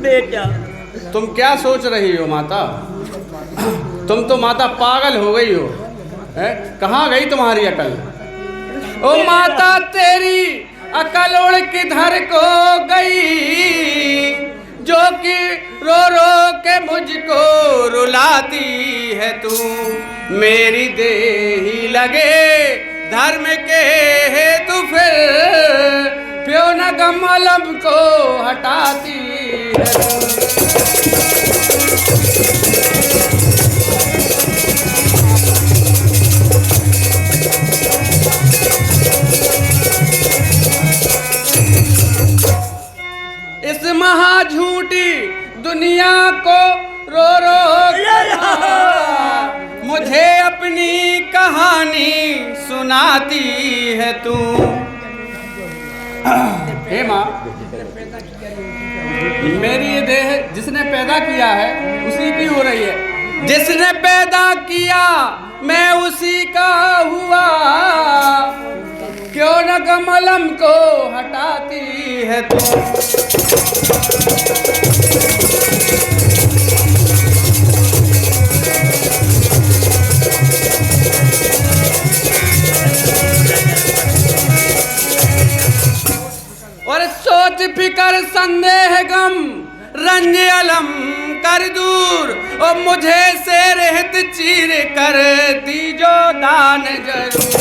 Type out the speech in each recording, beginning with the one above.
बेटा। तुम क्या सोच रही हो माता? तुम तो माता पागल हो गई हो। कहाँ गई तुम्हारी अकल? ओ माता तेरी अकल उड़ किधर को गई, जो कि रो रो के मुझको रुलाती है तू। मेरी देही लगे धर्म के हेतु फिर प्यो न कमलम को हटाती है तू। इस महा झूठी दुनिया को रो रो मुझे अपनी कहानी सुनाती है तू। हे माँ, मेरी ये देह जिसने पैदा किया है उसी की हो रही है। जिसने पैदा किया मैं उसी का हुआ, क्यों न कमलम को हटाती है तू। और सोच फिकर संदेह गम रंज अलम कर दूर, और मुझे से रहत चीर कर दीजो दान जरूर।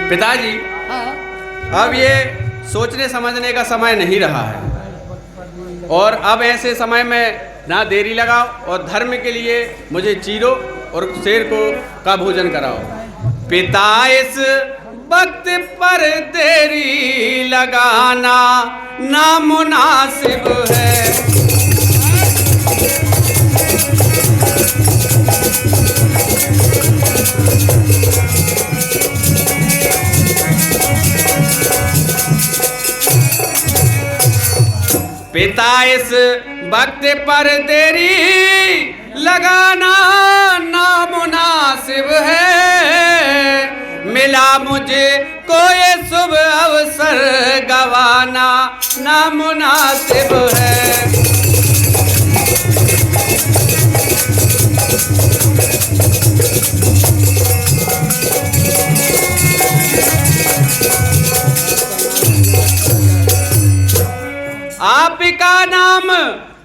पिताजी, अब ये सोचने समझने का समय नहीं रहा है, और अब ऐसे समय में ना देरी लगाओ और धर्म के लिए मुझे चीरो और शेर को का भोजन कराओ। पिता, इस वक्त पर देरी लगाना नामुनासिब है। पिता, इस वक्त पर देरी लगाना नामुनासिब है। मिला मुझे कोई शुभ अवसर गवाना नामुनासिब है। आपका नाम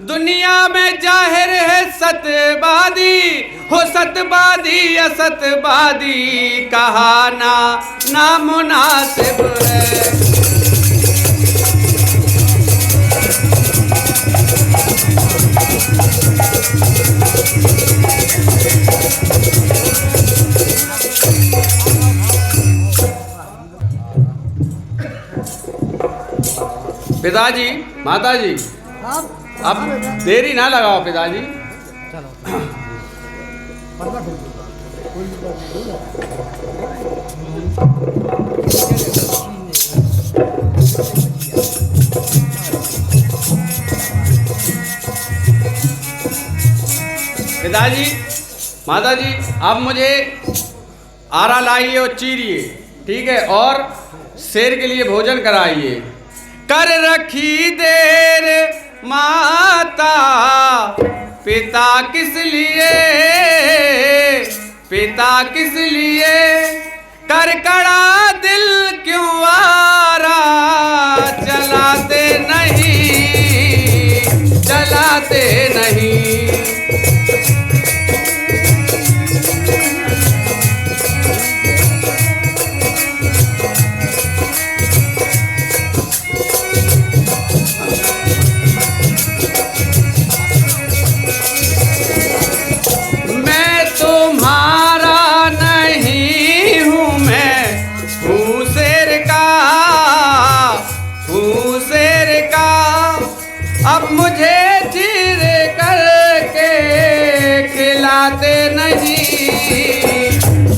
दुनिया में जाहिर है सतवादी, हो सतवादी असतवादी कहाना नामुनासिब है। पिताजी, माताजी, अब देरी ना लगाओ पिताजी। पिताजी, माताजी, अब मुझे आरा लाइए और चीरिए, ठीक है, और शेर के लिए भोजन कराइए। कर रखी देर माता पिता किस लिए, पिता किस लिए, कर कड़ा दिल क्यों आरा चलाते नहीं, चलाते नहीं। अब मुझे चीर करके खिलाते नहीं,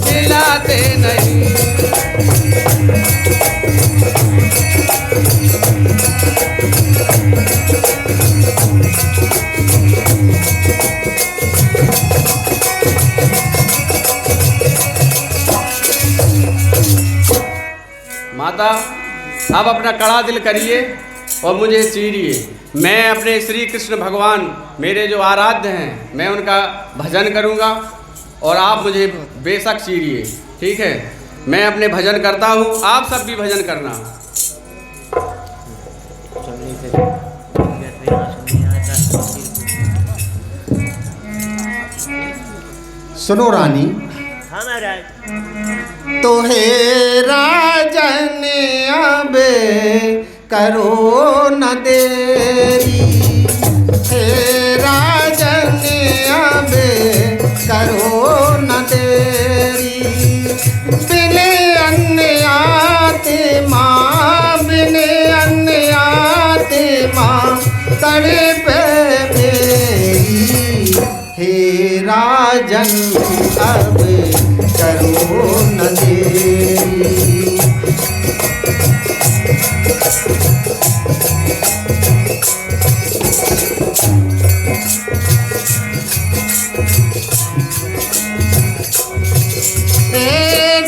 खिलाते नहीं। माता अब अपना कड़ा दिल करिए और मुझे चीरिए। मैं अपने श्री कृष्ण भगवान मेरे जो आराध्य हैं मैं उनका भजन करूँगा और आप मुझे बेशक चीरिए, ठीक है। मैं अपने भजन करता हूँ, आप सब भी भजन करना। सुनो रानी। हाँ महाराज। तो हे राजन अब करो न देरी, हे राजन अब करो न देरी। बिन अन्न आते माँ, बिन अन्न आते माँ तड़पे मेरी। हे राजन अब करो न देरी।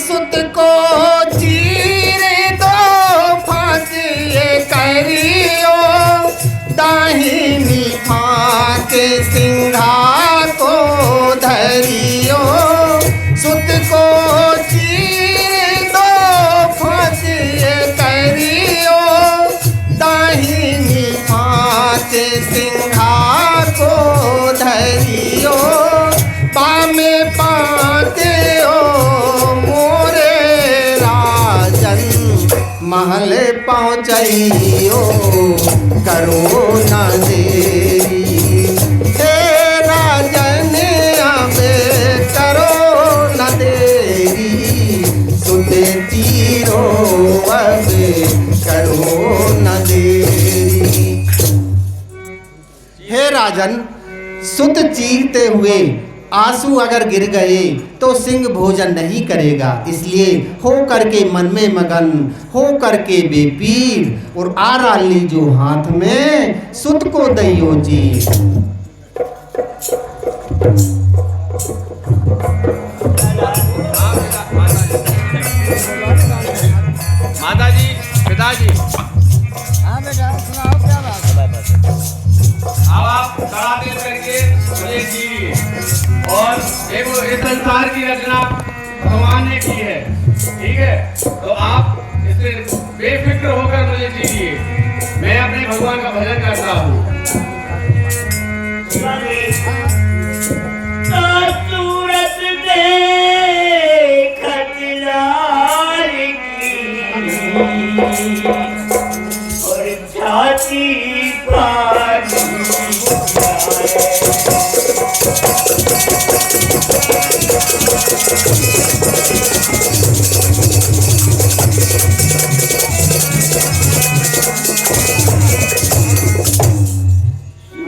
सुत को चीरे दो फांके करियो, दाहिनी फांके सिंघा को धरियो। सुत को चीरे दो फांके करियो, दाहिनी फांके सिंघा को धरियो। बामे पाते महल पहुँचइयो करो न देरी। हे राजन अब करो न देरी, सुते चीरो अब करो न देरी। हे राजन, सुत चीरते हुए आंसू अगर गिर गए तो सिंह भोजन नहीं करेगा, इसलिए हो करके मन में मगन, हो करके बेपीर और आरा लीजो हाथ में, सुत को दइयो जी। माता जी, पिताजी, हाँ बेटा सुनाओ क्या बात है। अब आप कड़ा दिल करके मुझे चीरिए और देखो इस संसार की रचना भगवान ने की है, ठीक है। तो आप इससे बेफिक्र होकर मुझे चीरिए, मैं अपने भगवान का भजन करता हूँ। सूरत देखत लाल की और छाती पानी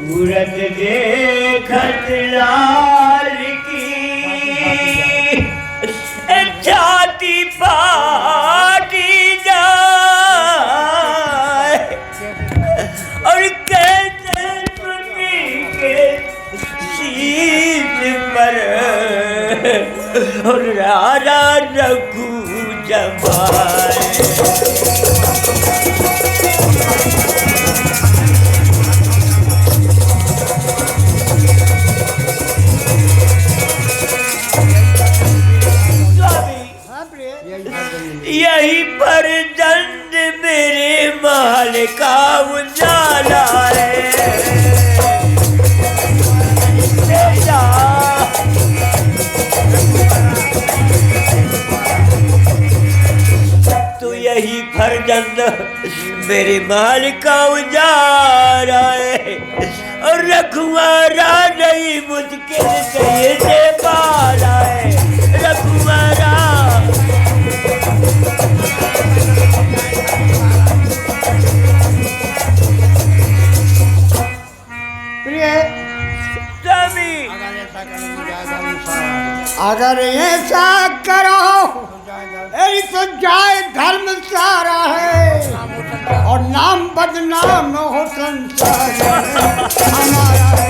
सूरत देखत लाल की छाती फाटी जाए और कैसे सुनी के शीत पर और रारा रघु जमाए। यही पर दंड मेरे महल का उजाला है। तो यही फरजंद मेरे महल का उजाला है और रखुआरा नहीं मुश्किल से पाला है। रखुआरा अगर ऐसा करो यही तो जाए धर्म सारा है और नाम बदनाम हो संसार हमारा है।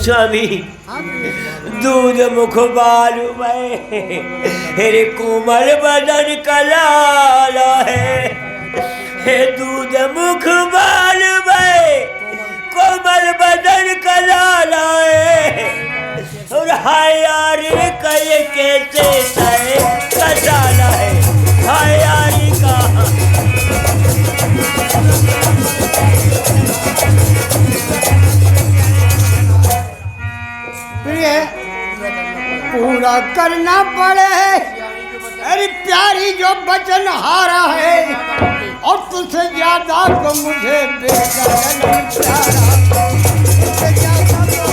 स्वामी दूध मुख बालू में हेरे कोमल बदन का लाला है, हे दूध मुख बालू में कोमल बदन का लाला है, और हाय यारी का ये कैसे है कसाला है, हाय यारी का पूरा करना पड़े अरे प्यारी जो बचन हारा है, और तुझसे ज्यादा तो मुझे बेचैन प्यारा, तुझसे ज्यादा तो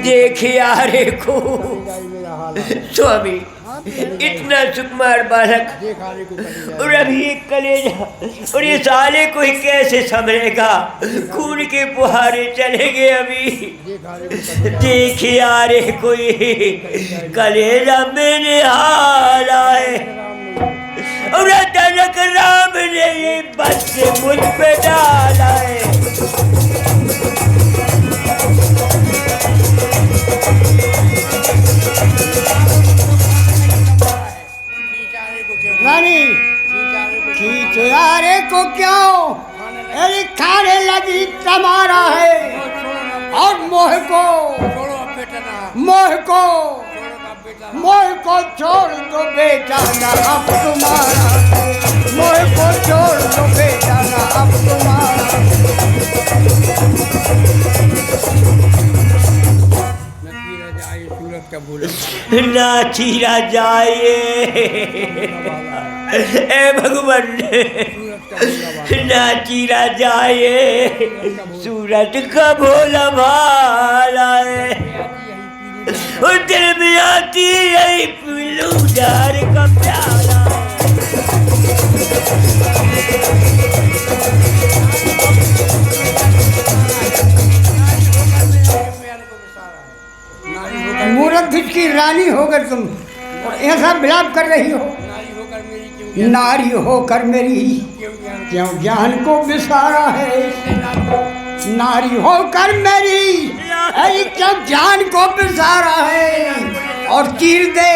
देख यारे को स्वामी इतना सुकुमार बालक और अभी एक कलेजा, और ये साले को ही कैसे संभलेगा, खून के फुहारे चलेंगे अभी। देख यारे कोई कलेजा मैंने हारा है, और अचानक राम ने ये बस मुझ पे डाला है। रानी खींचारे को क्यों अरे खाने लगी तुम्हारा है, और मोह को छोड़ दो बेटा ना अब तुम्हारा, मोह को छोड़ दो बेटा ना अब तुम्हारा। ना चीरा जाए ए भगवान, ना चीरा जाए सूरत का भोला भाला है, और दिल में आती है पिलूदार का प्याला। मूर्ख की रानी होकर तुम ऐसा विलाप कर रही हो, नारी होकर मेरी क्यों ज्ञान को विसारा है, नारी होकर मेरी क्यों ज्ञान को विसारा है, और चीर दे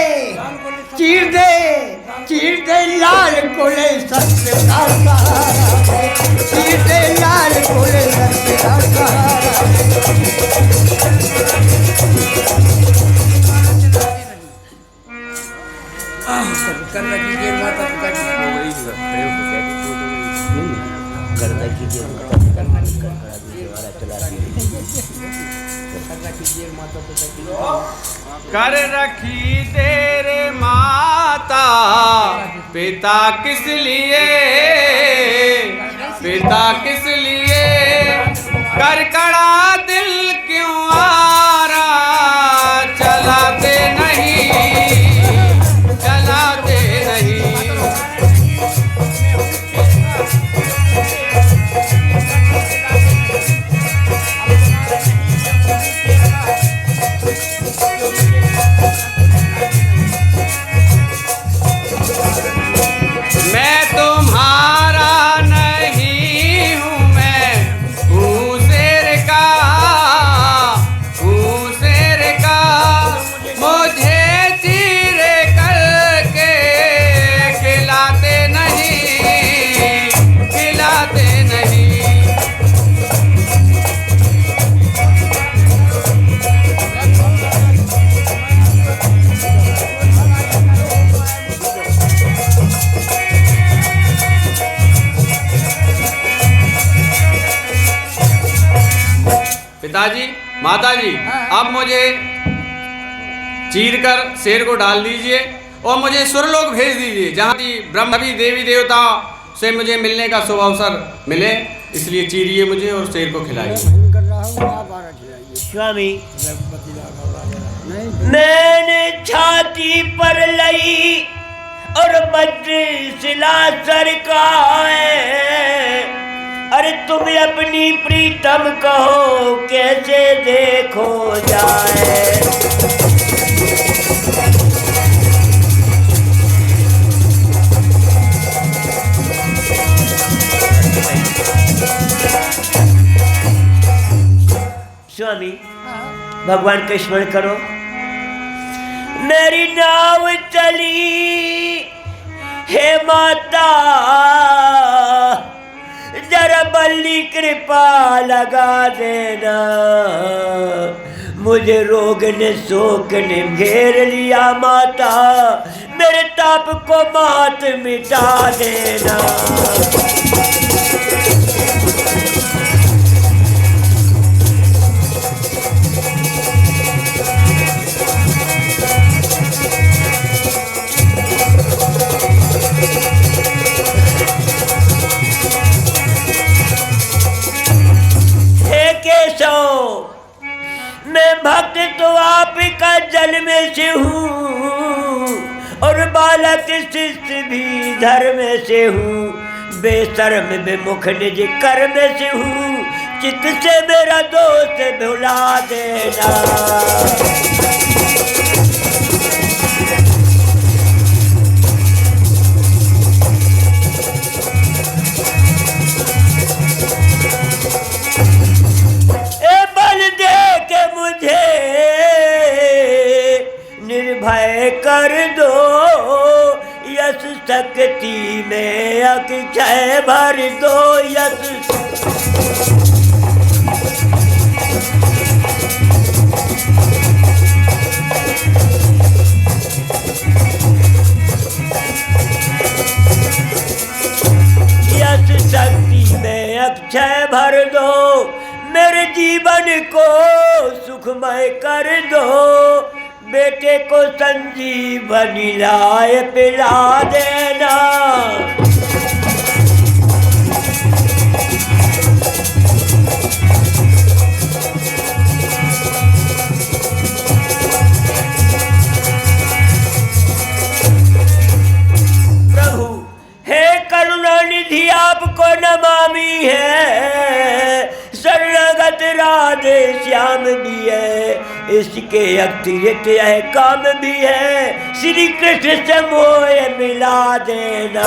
लाल कोले सत्य का सहारा, चीर दे लाल कोले सत्य का सहारा। कर रखी तेरे माता पिता किस लिए, पिता किस लिए, करकड़ा दिल क्यों आरा, चलाते नहीं, चलाते नहीं। मैं तुम्हारा नहीं हूँ, मैं हूँ शेर का, हूँ शेर का, मुझे चीर करके खिलाते नहीं, खिलाते नहीं। पिताजी, माताजी, अब मुझे चीर कर शेर को डाल दीजिए और मुझे सुरलोक भेज दीजिए, जहाँ की ब्रह्मवी देवी देवता से मुझे मिलने का शुभ अवसर मिले, इसलिए चीरिए मुझे और शेर को खिलाइए। स्वामी मैंने छाती पर लई और बद्र शिला सरकाए, अरे तुम अपनी प्रीतम कहो कैसे देखो जाए। स्वामी भगवान का स्मरण करो। मेरी नाव चली हे माता, जरा बल्ली कृपा लगा देना, मुझे रोग ने शोक ने घेर लिया माता, मेरे ताप को मात मिटा देना। मैं भक्त तो आप का जन्म से हूँ और बालक शिष्य भी धर्म से हूँ, बेशर्म बेमुख निज कर्म से हूँ, चित्त से मेरा दोष भुला देना। निर्भय कर दो यश शक्ति में अक्षय भर दो यश। यश शक्ति में अक्षय भर दो, मेरे जीवन को सुखमय कर दो, बेटे को संजीवनी लाए पिला देना। प्रभु हे करुणानिधि आपको नमामि है, शरणागत राधे श्याम भी है, इसके अतिरिक्त यह काम भी है, श्री कृष्ण से मोह मिला देना।